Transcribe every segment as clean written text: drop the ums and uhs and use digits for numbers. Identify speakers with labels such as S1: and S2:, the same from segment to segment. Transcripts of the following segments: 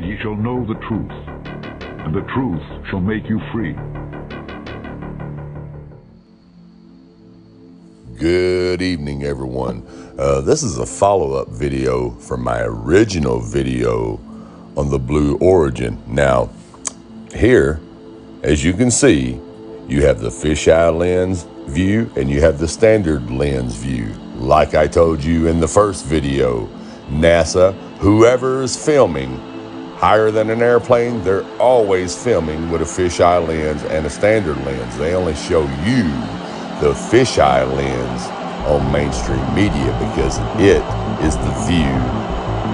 S1: and ye shall know the truth, and the truth shall make you free.
S2: Good evening, everyone. This is a follow-up video from my original video on the Blue Origin. Now, here, as you can see, you have the fisheye lens view and you have the standard lens view. Like I told you in the first video, NASA, whoever is filming higher than an airplane, they're always filming with a fisheye lens and a standard lens. They only show you the fisheye lens on mainstream media because it is the view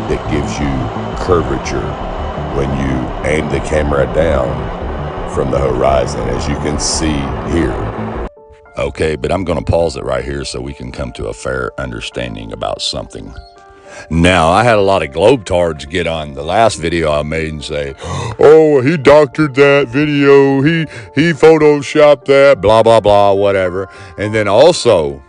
S2: that gives you curvature when you aim the camera down from the horizon, as you can see here. Okay, but I'm going to pause it right here so we can come to a fair understanding about something. Now, I had a lot of globetards get on the last video I made and say, oh, he doctored that video, he photoshopped that, blah, blah, blah, whatever. And then also,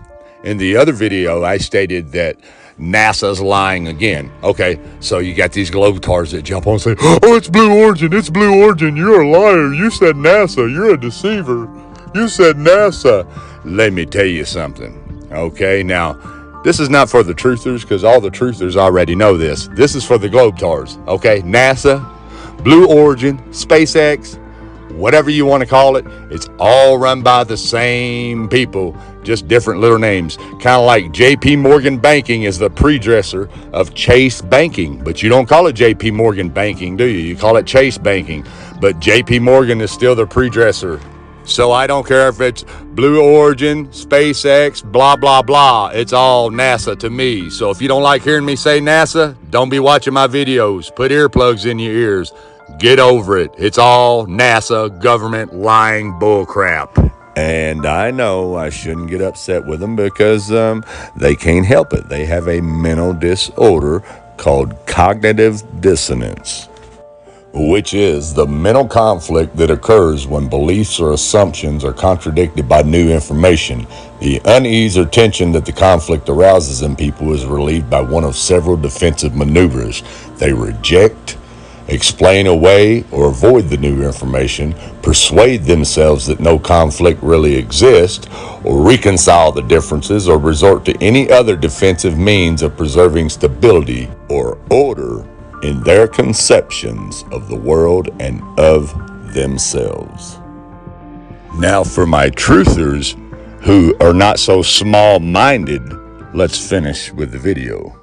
S2: in the other video, I stated that NASA's lying again. Okay, so you got these globetards that jump on and say, oh, it's Blue Origin, you're a liar, you said NASA, you're a deceiver, you said NASA. Let me tell you something, okay? Now, this is not for the truthers, because all the truthers already know this. This is for the globetards, okay? NASA, Blue Origin, SpaceX, whatever you want to call it, it's all run by the same people, just different little names. Kind of like JP Morgan Banking is the predecessor of Chase Banking, but you don't call it JP Morgan Banking, do you? You call it Chase Banking, but JP Morgan is still the predecessor. So I don't care if it's Blue Origin, SpaceX, blah, blah, blah. It's all NASA to me. So if you don't like hearing me say NASA, don't be watching my videos. Put earplugs in your ears. Get over it. It's all NASA government lying bullcrap. And I know I shouldn't get upset with them because they can't help it. They have a mental disorder called cognitive dissonance, which is the mental conflict that occurs when beliefs or assumptions are contradicted by new information. The unease or tension that the conflict arouses in people is relieved by one of several defensive maneuvers. They reject, explain away, or avoid the new information, persuade themselves that no conflict really exists, or reconcile the differences, or resort to any other defensive means of preserving stability or order in their conceptions of the world and of themselves. Now, for my truthers who are not so small-minded, let's finish with the video.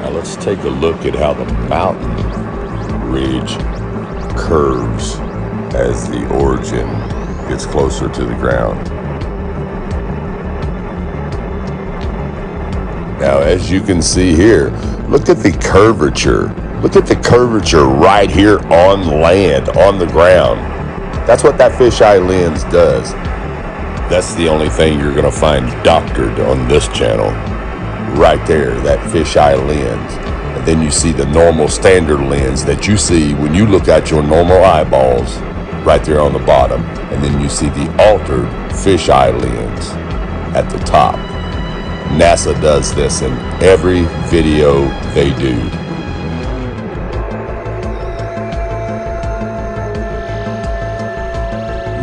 S2: Now let's take a look at how the mountain ridge curves as the origin gets closer to the ground. Now, as you can see here, look at the curvature. Look at the curvature right here on land, on the ground. That's what that fisheye lens does. That's the only thing you're going to find doctored on this channel. Right there, that fisheye lens. And then you see the normal standard lens that you see when you look at your normal eyeballs right there on the bottom. And then you see the altered fisheye lens at the top. NASA does this in every video they do.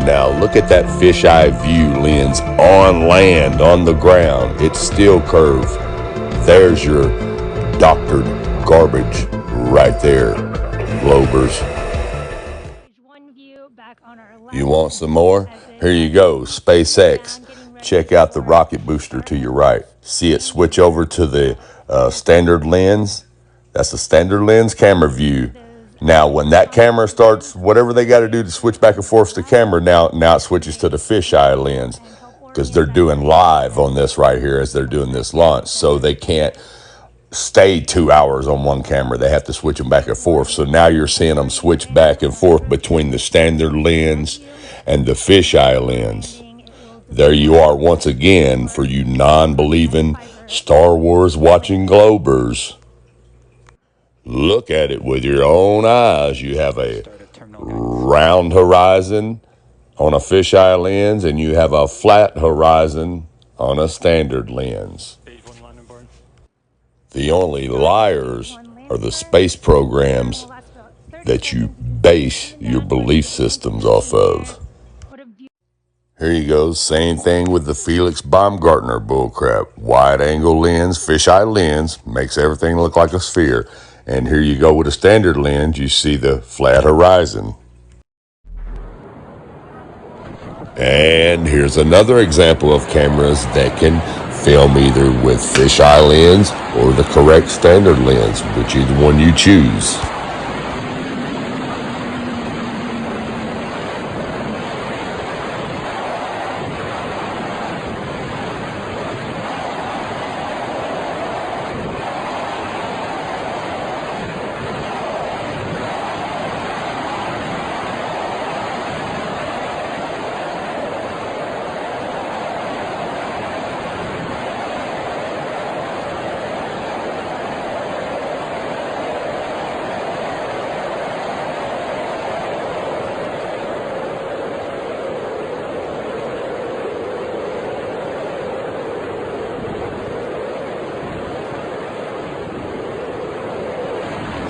S2: Now look at that fisheye view lens on land, on the ground. It's still curved. There's your doctored garbage right there, Globers. You want some more? Here you go, SpaceX. Check out the rocket booster to your right. See it switch over to the standard lens? That's the standard lens camera view. Now, when that camera starts, whatever they got to do to switch back and forth to camera, now it switches to the fisheye lens. because they're doing live on this right here as they're doing this launch. So they can't stay 2 hours on one camera. They have to switch them back and forth. So now you're seeing them switch back and forth between the standard lens and the fisheye lens. There you are once again for you non-believing Star Wars watching Globers. Look at it with your own eyes. You have a round horizon on a fisheye lens, and you have a flat horizon on a standard lens. The only liars are the space programs that you base your belief systems off of. Here you go, same thing with the Felix Baumgartner bullcrap. Wide angle lens, fisheye lens, makes everything look like a sphere. And here you go with a standard lens, you see the flat horizon. And here's another example of cameras that can film either with fisheye lens or the correct standard lens, whichever one you choose.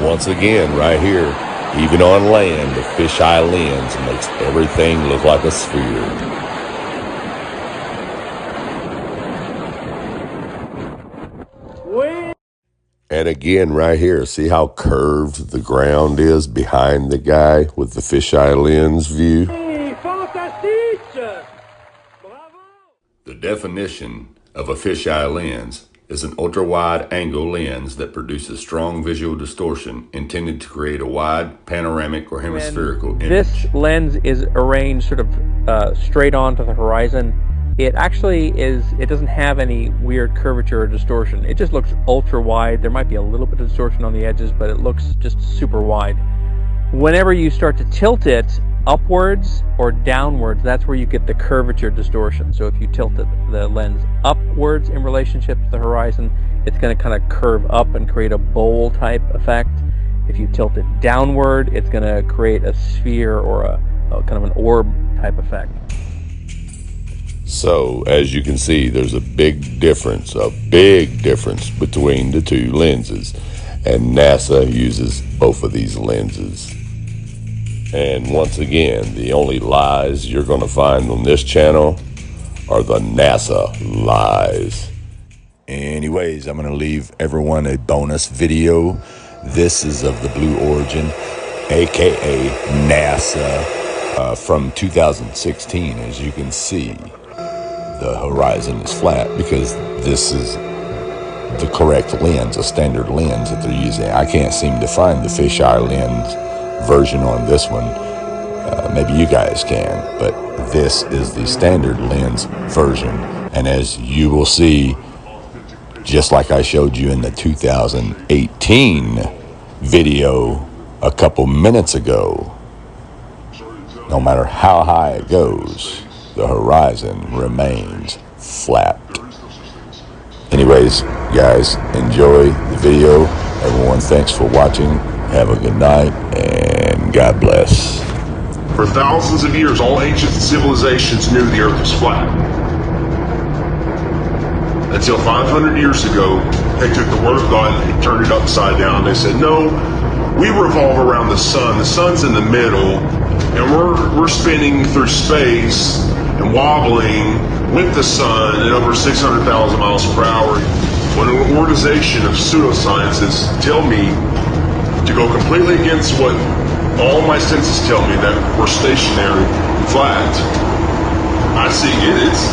S2: Once again, right here, even on land, the fisheye lens makes everything look like a sphere. And again, right here, see how curved the ground is behind the guy with the fisheye lens view? The definition of a fisheye lens is an ultra-wide angle lens that produces strong visual distortion intended to create a wide, panoramic, or hemispherical image.
S3: This lens is arranged sort of straight onto the horizon. It actually is, it doesn't have any weird curvature or distortion. It just looks ultra-wide. There might be a little bit of distortion on the edges, but it looks just super wide. Whenever you start to tilt it upwards or downwards, that's where you get the curvature distortion. So if you tilt the lens upwards in relationship to the horizon, it's going to kind of curve up and create a bowl type effect. If you tilt it downward, it's going to create a sphere or a kind of an orb type effect.
S2: So as you can see, there's a big difference between the two lenses, and NASA uses both of these lenses. And once again, the only lies you're going to find on this channel are the NASA lies. Anyways, I'm going to leave everyone a bonus video. This is of the Blue Origin, aka NASA, from 2016. As you can see, the horizon is flat because this is the correct lens, a standard lens that they're using. I can't seem to find the fisheye lens version on this one. Maybe you guys can, but this is the standard lens version. And as you will see, just like I showed you in the 2018 video a couple minutes ago, no matter how high it goes, the horizon remains flat. Anyways, guys, enjoy the video. Everyone, thanks for watching. Have a good night, and God bless.
S4: For thousands of years, all ancient civilizations knew the earth was flat. Until 500 years ago, they took the word of God and turned it upside down. They said, no, we revolve around the sun. The sun's in the middle, and we're spinning through space and wobbling with the sun at over 600,000 miles per hour. When an organization of pseudoscientists tell me to go completely against what all my senses tell me, that we're stationary, flat, I see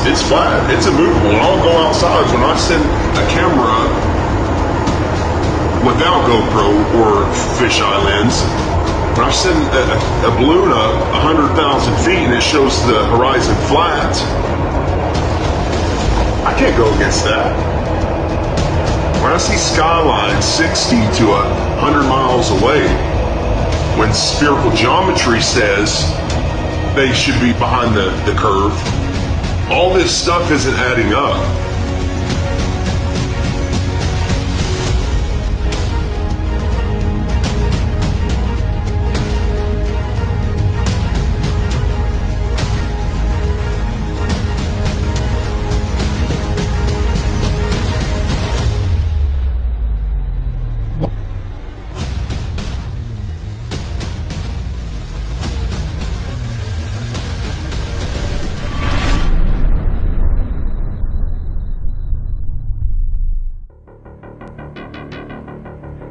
S4: it's flat, it's immovable. And I'll go outside when I send a camera up without GoPro or fisheye lens. When I send a balloon up 100,000 feet and it shows the horizon flat, can't go against that. When I see skylines 60 to 100 miles away, when spherical geometry says they should be behind the curve, all this stuff isn't adding up.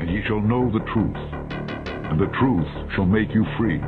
S1: And ye shall know the truth, and the truth shall make you free.